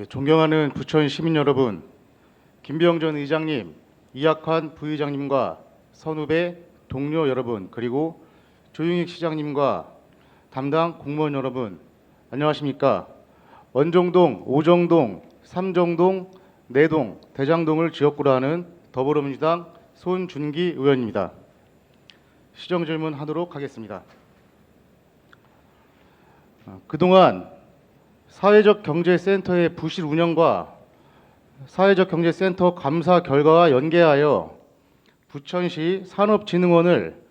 존경하는 부천 시민 여러분, 김병전 의장님, 이학환 부의장님과 선후배 동료 여러분, 그리고 조용익 시장님과 담당 공무원 여러분, 안녕하십니까? 원정동, 오정동, 삼정동, 내동, 대장동을 지역구로 하는 더불어민주당 손준기 의원입니다. 시정 질문하도록 하겠습니다. 그동안 사회적 경제센터의 부실 운영과 사회적 경제센터 감사 결과와 연계하여 부천시 산업진흥원을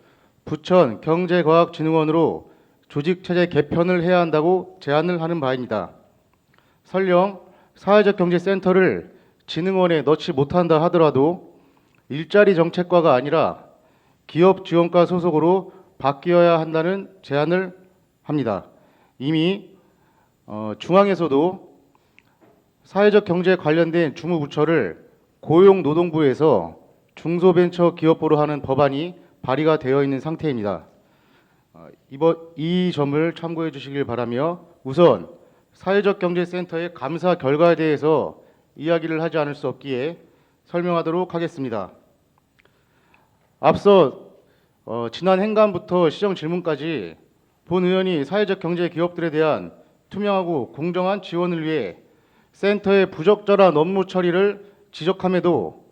부천 경제과학진흥원으로 조직체제 개편을 해야 한다고 제안을 하는 바입니다. 설령 사회적 경제센터를 진흥원에 넣지 못한다 하더라도 일자리 정책과가 아니라 기업지원과 소속으로 바뀌어야 한다는 제안을 합니다. 이미 중앙에서도 사회적 경제에 관련된 주무부처를 고용노동부에서 중소벤처기업부로 하는 법안이 발의가 되어 있는 상태입니다. 이 점을 참고해 주시길 바라며 우선 사회적 경제센터의 감사 결과에 대해서 이야기를 하지 않을 수 없기에 설명하도록 하겠습니다. 앞서 지난 행간부터 시정 질문까지 본 의원이 사회적 경제 기업들에 대한 투명하고 공정한 지원을 위해 센터의 부적절한 업무 처리를 지적함에도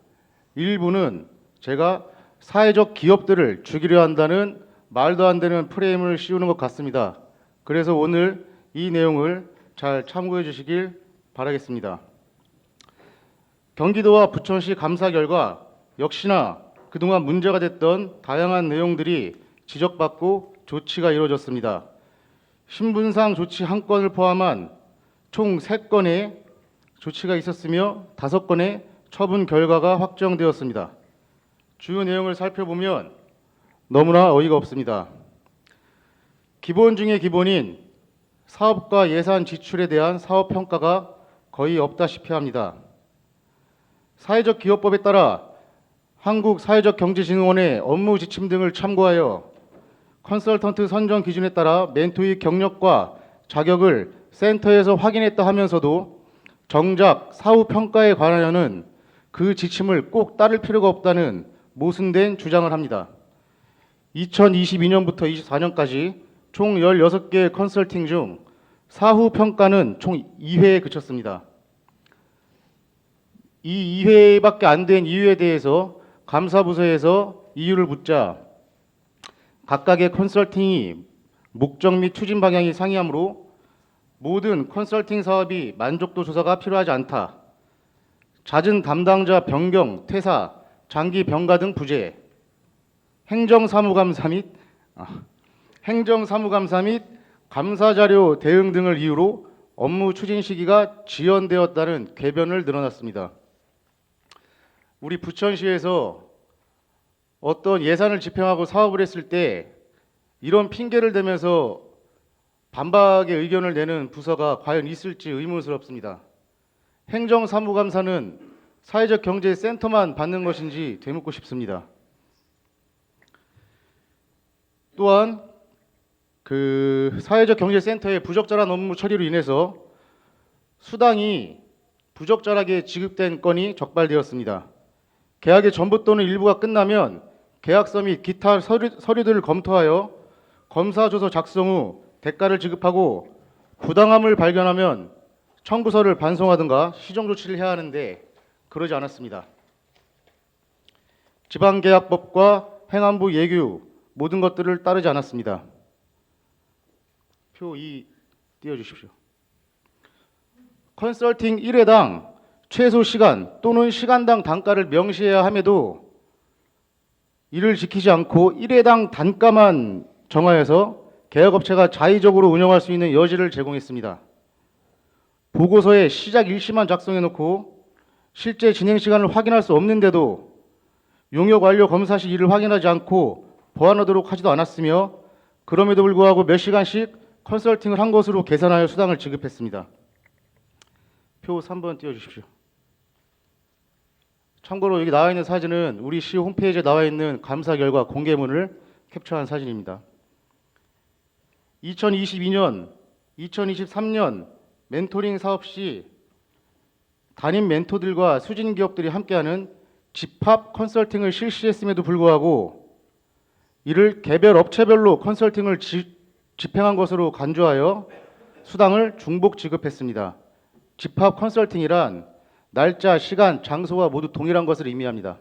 일부는 제가 사회적 기업들을 죽이려 한다는 말도 안 되는 프레임을 씌우는 것 같습니다. 그래서 오늘 이 내용을 잘 참고해 주시길 바라겠습니다. 경기도와 부천시 감사 결과 역시나 그동안 문제가 됐던 다양한 내용들이 지적받고 조치가 이루어졌습니다. 신분상 조치 1건을 포함한 총 3건의 조치가 있었으며 5건의 처분 결과가 확정되었습니다. 주요 내용을 살펴보면 너무나 어이가 없습니다. 기본 중에 기본인 사업과 예산 지출에 대한 사업평가가 거의 없다시피 합니다. 사회적 기업법에 따라 한국사회적경제진흥원의 업무 지침 등을 참고하여 컨설턴트 선정 기준에 따라 멘토의 경력과 자격을 센터에서 확인했다 하면서도 정작 사후 평가에 관하여는 그 지침을 꼭 따를 필요가 없다는 모순된 주장을 합니다. 2022년부터 24년까지 총 16개의 컨설팅 중 사후 평가는 총 2회에 그쳤습니다. 이 2회밖에 안 된 이유에 대해서 감사부서에서 이유를 묻자 각각의 컨설팅이 목적 및 추진 방향이 상이하므로 모든 컨설팅 사업이 만족도 조사가 필요하지 않다. 잦은 담당자 변경, 퇴사, 장기 병가 등 부재, 행정사무감사 및 감사자료 대응 등을 이유로 업무 추진 시기가 지연되었다는 궤변을 늘어났습니다. 우리 부천시에서 어떤 예산을 집행하고 사업을 했을 때 이런 핑계를 대면서 반박의 의견을 내는 부서가 과연 있을지 의문스럽습니다. 행정사무감사는 사회적 경제센터만 받는 것인지 되묻고 싶습니다. 또한 사회적 경제센터의 부적절한 업무 처리로 인해서 수당이 부적절하게 지급된 건이 적발되었습니다. 계약의 전부 또는 일부가 끝나면 계약서 및 기타 서류들을 검토하여 검사조서 작성 후 대가를 지급하고 부당함을 발견하면 청구서를 반송하든가 시정조치를 해야 하는데 그러지 않았습니다. 지방계약법과 행안부 예규 모든 것들을 따르지 않았습니다. 표 2 띄워주십시오. 컨설팅 1회당 최소 시간 또는 시간당 단가를 명시해야 함에도 이를 지키지 않고 1회당 단가만 정하여서 계약업체가 자의적으로 운영할 수 있는 여지를 제공했습니다. 보고서에 시작 일시만 작성해놓고 실제 진행 시간을 확인할 수 없는데도 용역 완료 검사 시 이를 확인하지 않고 보완하도록 하지도 않았으며 그럼에도 불구하고 몇 시간씩 컨설팅을 한 것으로 계산하여 수당을 지급했습니다. 표 3번 띄워주십시오. 참고로 여기 나와 있는 사진은 우리 시 홈페이지에 나와 있는 감사 결과 공개문을 캡처한 사진입니다. 2022년, 2023년 멘토링 사업 시 담임 멘토들과 수진 기업들이 함께하는 집합 컨설팅을 실시했음에도 불구하고 이를 개별 업체별로 컨설팅을 집행한 것으로 간주하여 수당을 중복 지급했습니다. 집합 컨설팅이란 날짜, 시간, 장소가 모두 동일한 것을 의미합니다.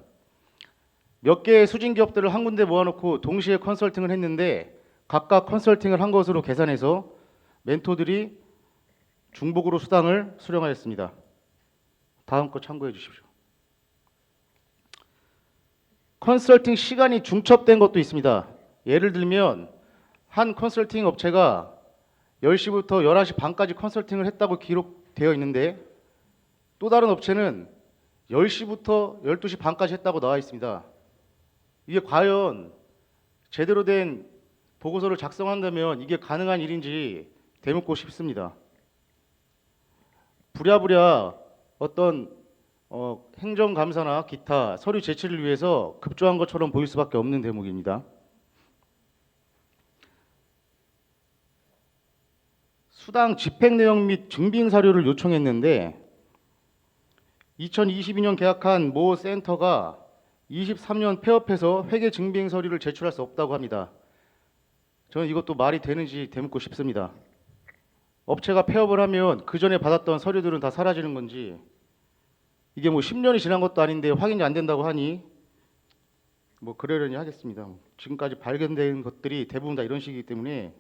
몇 개의 수진 기업들을 한 군데 모아놓고 동시에 컨설팅을 했는데 각각 컨설팅을 한 것으로 계산해서 멘토들이 중복으로 수당을 수령하였습니다. 다음 거 참고해 주십시오. 컨설팅 시간이 중첩된 것도 있습니다. 예를 들면 한 컨설팅 업체가 10시부터 11시 반까지 컨설팅을 했다고 기록되어 있는데 또 다른 업체는 10시부터 12시 반까지 했다고 나와 있습니다. 이게 과연 제대로 된 보고서를 작성한다면 이게 가능한 일인지 되묻고 싶습니다. 부랴부랴 어떤 행정감사나 기타 서류 제출을 위해서 급조한 것처럼 보일 수밖에 없는 대목입니다. 수당 집행 내용 및 증빙 사료를 요청했는데 2022년 계약한 모 센터가 23년 폐업해서 회계 증빙 서류를 제출할 수 없다고 합니다. 저는 이것도 말이 되는지 되묻고 싶습니다. 업체가 폐업을 하면 그 전에 받았던 서류들은 다 사라지는 건지 이게 뭐 10년이 지난 것도 아닌데 확인이 안 된다고 하니 뭐 그러려니 하겠습니다. 지금까지 발견된 것들이 대부분 다 이런 식이기 때문에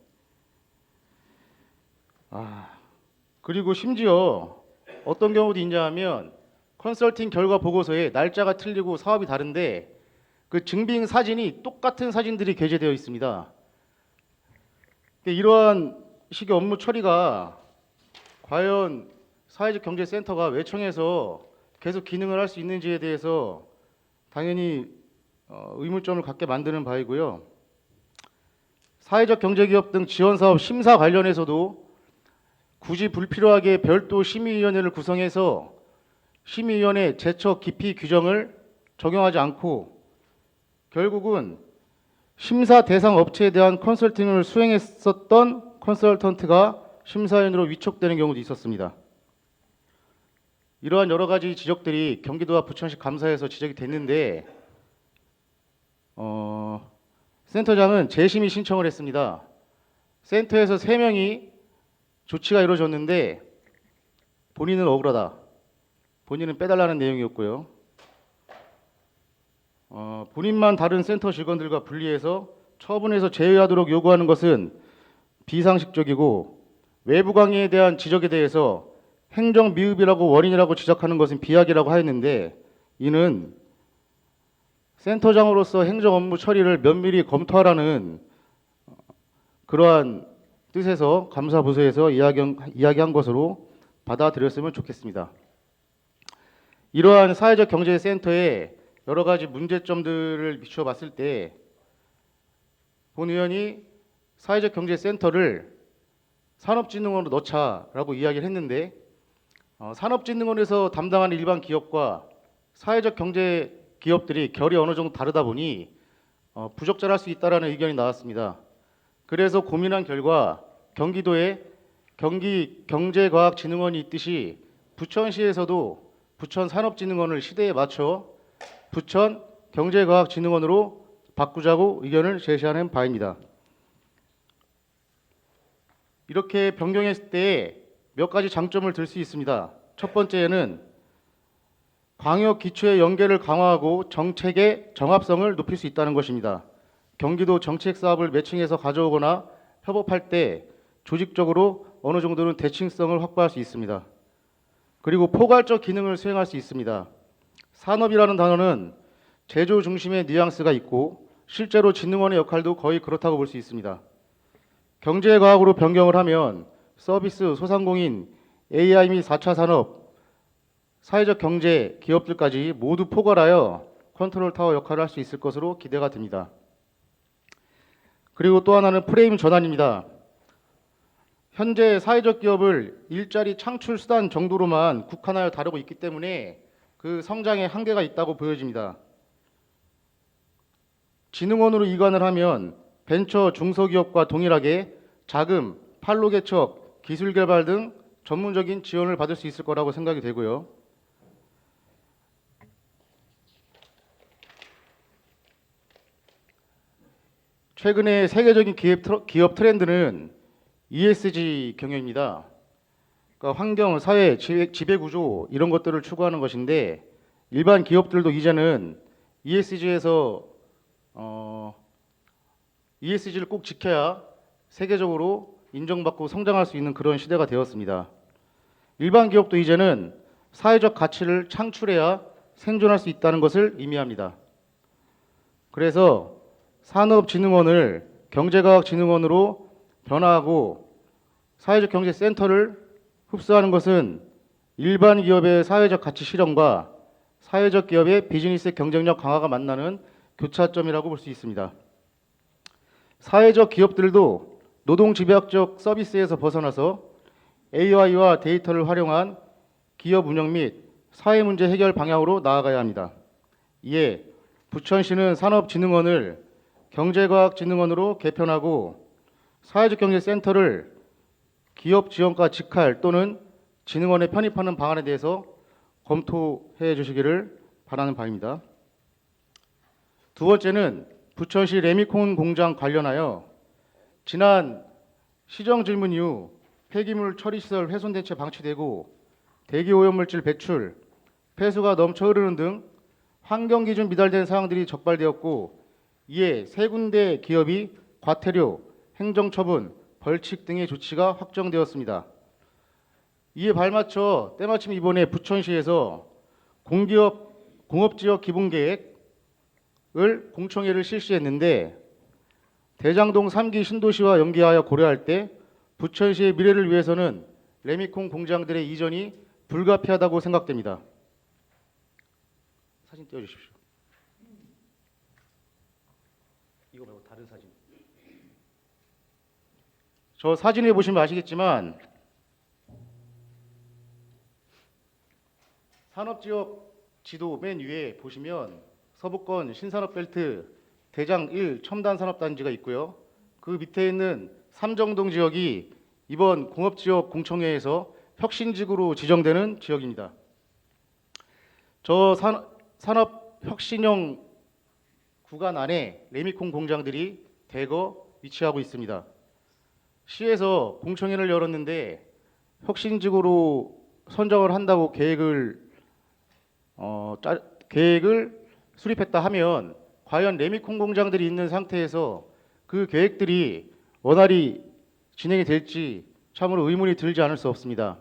그리고 심지어 어떤 경우도 있냐 하면 컨설팅 결과 보고서에 날짜가 틀리고 사업이 다른데 그 증빙 사진이 똑같은 사진들이 게재되어 있습니다. 이러한 식의 업무 처리가 과연 사회적 경제센터가 외청에서 계속 기능을 할 수 있는지에 대해서 당연히 의문점을 갖게 만드는 바이고요. 사회적 경제기업 등 지원사업 심사 관련해서도 굳이 불필요하게 별도 심의위원회를 구성해서 심의위원회 제척 기피 규정을 적용하지 않고 결국은 심사 대상 업체에 대한 컨설팅을 수행했었던 컨설턴트가 심사위원으로 위촉되는 경우도 있었습니다. 이러한 여러 가지 지적들이 경기도와 부천시 감사에서 지적이 됐는데 센터장은 재심의 신청을 했습니다. 센터에서 3명이 조치가 이루어졌는데 본인은 억울하다. 본인은 빼달라는 내용이었고요. 본인만 다른 센터 직원들과 분리해서 처분해서 제외하도록 요구하는 것은 비상식적이고 외부 강의에 대한 지적에 대해서 행정 미흡이라고 원인이라고 지적하는 것은 비약이라고 하였는데 이는 센터장으로서 행정 업무 처리를 면밀히 검토하라는 그러한 뜻에서 감사부서에서 이야기한 것으로 받아들였으면 좋겠습니다. 이러한 사회적 경제센터에 여러 가지 문제점들을 비춰봤을 때 본 의원이 사회적 경제센터를 산업진흥원으로 넣자라고 이야기를 했는데 산업진흥원에서 담당하는 일반 기업과 사회적 경제 기업들이 결이 어느 정도 다르다 보니 부적절할 수 있다라는 의견이 나왔습니다. 그래서 고민한 결과 경기도에 경기경제과학진흥원이 있듯이 부천시에서도 부천산업진흥원을 시대에 맞춰 부천경제과학진흥원으로 바꾸자고 의견을 제시하는 바입니다. 이렇게 변경했을 때 몇 가지 장점을 들 수 있습니다. 첫 번째는 광역 기초의 연계를 강화하고 정책의 정합성을 높일 수 있다는 것입니다. 경기도 정책 사업을 매칭해서 가져오거나 협업할 때 조직적으로 어느 정도는 대칭성을 확보할 수 있습니다. 그리고 포괄적 기능을 수행할 수 있습니다. 산업이라는 단어는 제조 중심의 뉘앙스가 있고 실제로 진흥원의 역할도 거의 그렇다고 볼 수 있습니다. 경제과학으로 변경을 하면 서비스, 소상공인, AI 및 4차 산업, 사회적 경제, 기업들까지 모두 포괄하여 컨트롤 타워 역할을 할 수 있을 것으로 기대가 됩니다. 그리고 또 하나는 프레임 전환입니다. 현재 사회적 기업을 일자리 창출 수단 정도로만 국한하여 다루고 있기 때문에 그 성장에 한계가 있다고 보여집니다. 진흥원으로 이관을 하면 벤처 중소기업과 동일하게 자금, 판로 개척, 기술 개발 등 전문적인 지원을 받을 수 있을 거라고 생각이 되고요. 최근에 세계적인 기업 트렌드는 ESG 경영입니다. 그러니까 환경, 사회, 지배 구조 이런 것들을 추구하는 것인데 일반 기업들도 이제는 ESG에서 ESG를 꼭 지켜야 세계적으로 인정받고 성장할 수 있는 그런 시대가 되었습니다. 일반 기업도 이제는 사회적 가치를 창출해야 생존할 수 있다는 것을 의미합니다. 그래서 산업진흥원을 경제과학진흥원으로 변화하고 사회적 경제센터를 흡수하는 것은 일반 기업의 사회적 가치 실현과 사회적 기업의 비즈니스 경쟁력 강화가 만나는 교차점이라고 볼 수 있습니다. 사회적 기업들도 노동집약적 서비스에서 벗어나서 AI와 데이터를 활용한 기업 운영 및 사회 문제 해결 방향으로 나아가야 합니다. 이에 부천시는 산업진흥원을 경제과학진흥원으로 개편하고 사회적 경제센터를 기업 지원과 직할 또는 진흥원에 편입하는 방안에 대해서 검토해 주시기를 바라는 바입니다. 두 번째는 부천시 레미콘 공장 관련하여 지난 시정 질문 이후 폐기물 처리시설 훼손 대체 방치되고 대기 오염물질 배출, 폐수가 넘쳐 흐르는 등 환경 기준 미달된 사항들이 적발되었고 이에 세 군데 기업이 과태료, 행정처분, 벌칙 등의 조치가 확정되었습니다. 이에 발맞춰 때마침 이번에 부천시에서 공업지역 기본계획을 공청회를 실시했는데 대장동 3기 신도시와 연계하여 고려할 때 부천시의 미래를 위해서는 레미콘 공장들의 이전이 불가피하다고 생각됩니다. 사진 띄워주십시오. 이거 말고 다른 사진. 저 사진에 보시면 아시겠지만 산업지역 지도 맨 위에 보시면 서부권 신산업벨트 대장 1 첨단산업단지가 있고요. 그 밑에 있는 삼정동 지역이 이번 공업지역 공청회에서 혁신지구로 지정되는 지역입니다. 저 산업혁신형 구간 안에 레미콘 공장들이 대거 위치하고 있습니다. 시에서 공청회를 열었는데 혁신지구로 선정을 한다고 계획을 수립했다 하면 과연 레미콘 공장들이 있는 상태에서 그 계획들이 원활히 진행이 될지 참으로 의문이 들지 않을 수 없습니다.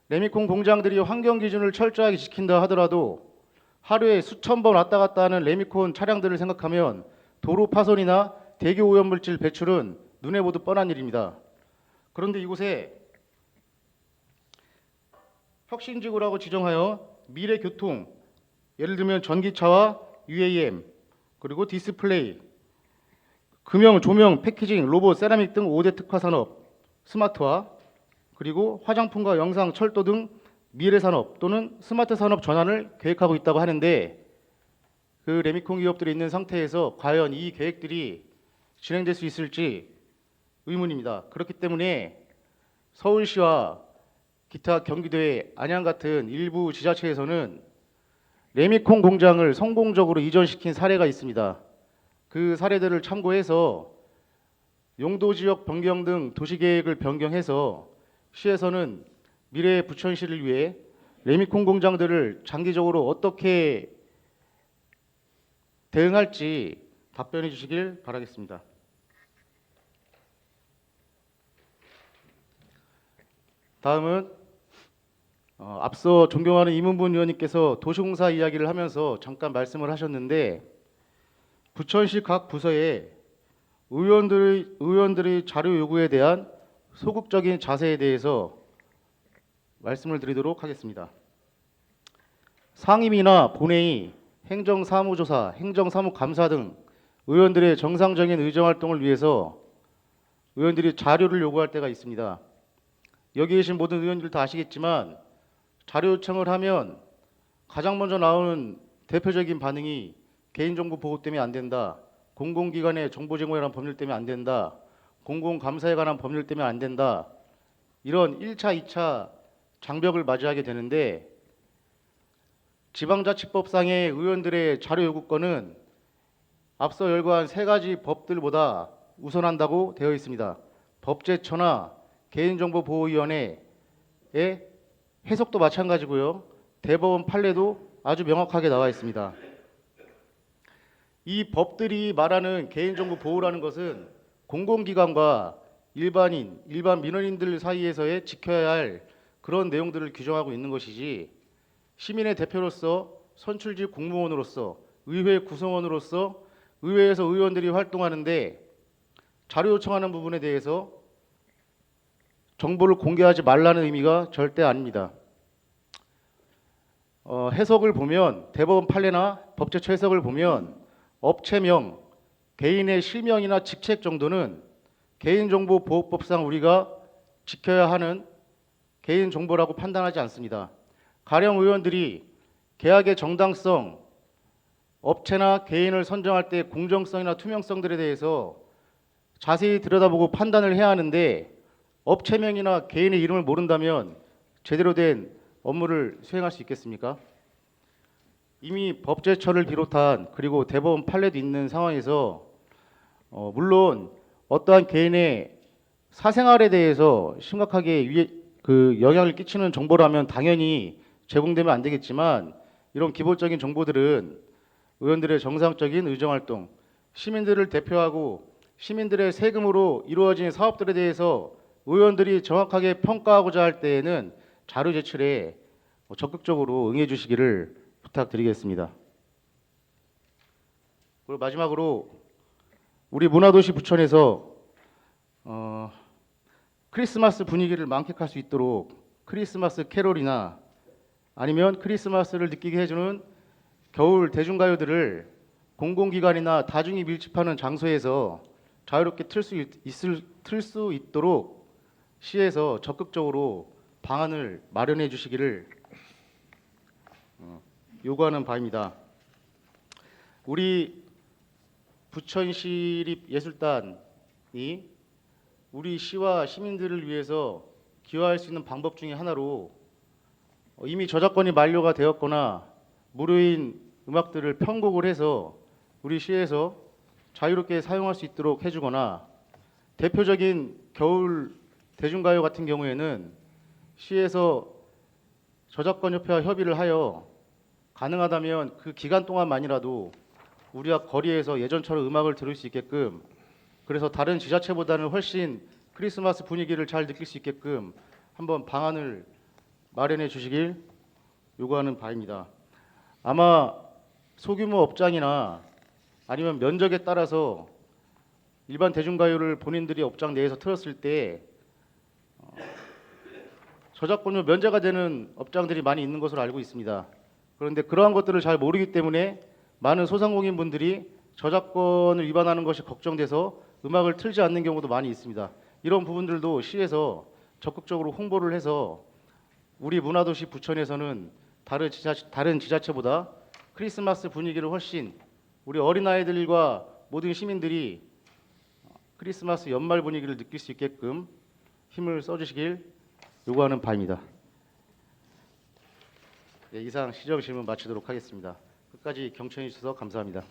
레미콘 공장들이 환경 기준을 철저하게 지킨다 하더라도 하루에 수천 번 왔다 갔다 하는 레미콘 차량들을 생각하면 도로 파손이나 대기 오염물질 배출은 눈에 보듯 뻔한 일입니다. 그런데 이곳에 혁신지구라고 지정하여 미래교통, 예를 들면 전기차와 UAM, 그리고 디스플레이, 금형, 조명, 패키징, 로봇, 세라믹 등 5대 특화산업, 스마트화, 그리고 화장품과 영상, 철도 등 미래산업 또는 스마트 산업 전환을 계획하고 있다고 하는데 그 레미콘 기업들이 있는 상태에서 과연 이 계획들이 진행될 수 있을지 의문입니다. 그렇기 때문에 서울시와 기타 경기도의 안양 같은 일부 지자체에서는 레미콘 공장을 성공적으로 이전시킨 사례가 있습니다. 그 사례들을 참고해서 용도지역 변경 등 도시계획을 변경해서 시에서는 미래 부천시를 위해 레미콘 공장들을 장기적으로 어떻게 대응할지 답변해 주시길 바라겠습니다. 다음은 앞서 존경하는 이문분 의원님께서 도시공사 이야기를 하면서 잠깐 말씀을 하셨는데 부천시 각 부서에 의원들의 자료 요구에 대한 소극적인 자세에 대해서 말씀을 드리도록 하겠습니다. 상임위나 본회의, 행정사무조사, 행정사무감사 등 의원들의 정상적인 의정활동을 위해서 의원들이 자료를 요구할 때가 있습니다. 여기 계신 모든 의원들 다 아시겠지만 자료 요청을 하면 가장 먼저 나오는 대표적인 반응이 개인정보 보호 때문에 안 된다, 공공기관의 정보 제공에 관한 법률 때문에 안 된다, 공공감사에 관한 법률 때문에 안 된다, 이런 1차, 2차 장벽을 맞이하게 되는데 지방자치법상의 의원들의 자료 요구권은 앞서 열거한 세 가지 법들보다 우선한다고 되어 있습니다. 법제처나 개인정보보호위원회의 해석도 마찬가지고요. 대법원 판례도 아주 명확하게 나와 있습니다. 이 법들이 말하는 개인정보 보호라는 것은 공공기관과 일반 민원인들 사이에서의 지켜야 할 그런 내용들을 규정하고 있는 것이지, 시민의 대표로서, 선출직 공무원으로서, 의회 구성원으로서 의회에서 의원들이 활동하는데 자료 요청하는 부분에 대해서 정보를 공개하지 말라는 의미가 절대 아닙니다. 해석을 보면, 대법원 판례나 법제처 해석을 보면 업체명, 개인의 실명이나 직책 정도는 개인정보보호법상 우리가 지켜야 하는 개인정보라고 판단하지 않습니다. 가령 의원들이 계약의 정당성, 업체나 개인을 선정할 때 공정성이나 투명성들에 대해서 자세히 들여다보고 판단을 해야 하는데, 업체명이나 개인의 이름을 모른다면 제대로 된 업무를 수행할 수 있겠습니까? 이미 법제처를 비롯한 그리고 대법원 판례도 있는 상황에서 물론 어떠한 개인의 사생활에 대해서 심각하게 영향을 끼치는 정보라면 당연히 제공되면 안 되겠지만, 이런 기본적인 정보들은 의원들의 정상적인 의정활동, 시민들을 대표하고 시민들의 세금으로 이루어진 사업들에 대해서 의원들이 정확하게 평가하고자 할 때에는 자료 제출에 적극적으로 응해 주시기를 부탁드리겠습니다. 그리고 마지막으로 우리 문화도시 부천에서 크리스마스 분위기를 만끽할 수 있도록 크리스마스 캐롤이나 아니면 크리스마스를 느끼게 해주는 겨울 대중가요들을 공공기관이나 다중이 밀집하는 장소에서 자유롭게 틀 수 있도록 시에서 적극적으로 방안을 마련해 주시기를 요구하는 바입니다. 우리 부천시립예술단이 우리 시와 시민들을 위해서 기여할 수 있는 방법 중에 하나로 이미 저작권이 만료가 되었거나 무료인 음악들을 편곡을 해서 우리 시에서 자유롭게 사용할 수 있도록 해주거나, 대표적인 겨울 대중가요 같은 경우에는 시에서 저작권협회와 협의를 하여 가능하다면 그 기간 동안만이라도 우리가 거리에서 예전처럼 음악을 들을 수 있게끔, 그래서 다른 지자체보다는 훨씬 크리스마스 분위기를 잘 느낄 수 있게끔 한번 방안을 마련해 주시길 요구하는 바입니다. 아마 소규모 업장이나 아니면 면적에 따라서 일반 대중가요를 본인들이 업장 내에서 틀었을 때 저작권료 면제가 되는 업장들이 많이 있는 것으로 알고 있습니다. 그런데 그러한 것들을 잘 모르기 때문에 많은 소상공인분들이 저작권을 위반하는 것이 걱정돼서 음악을 틀지 않는 경우도 많이 있습니다. 이런 부분들도 시에서 적극적으로 홍보를 해서 우리 문화도시 부천에서는 다른 지자체보다 크리스마스 분위기를 훨씬 우리 어린아이들과 모든 시민들이 크리스마스 연말 분위기를 느낄 수 있게끔 힘을 써주시길 요구하는 바입니다. 네, 이상 시정 질문 마치도록 하겠습니다. 끝까지 경청해 주셔서 감사합니다.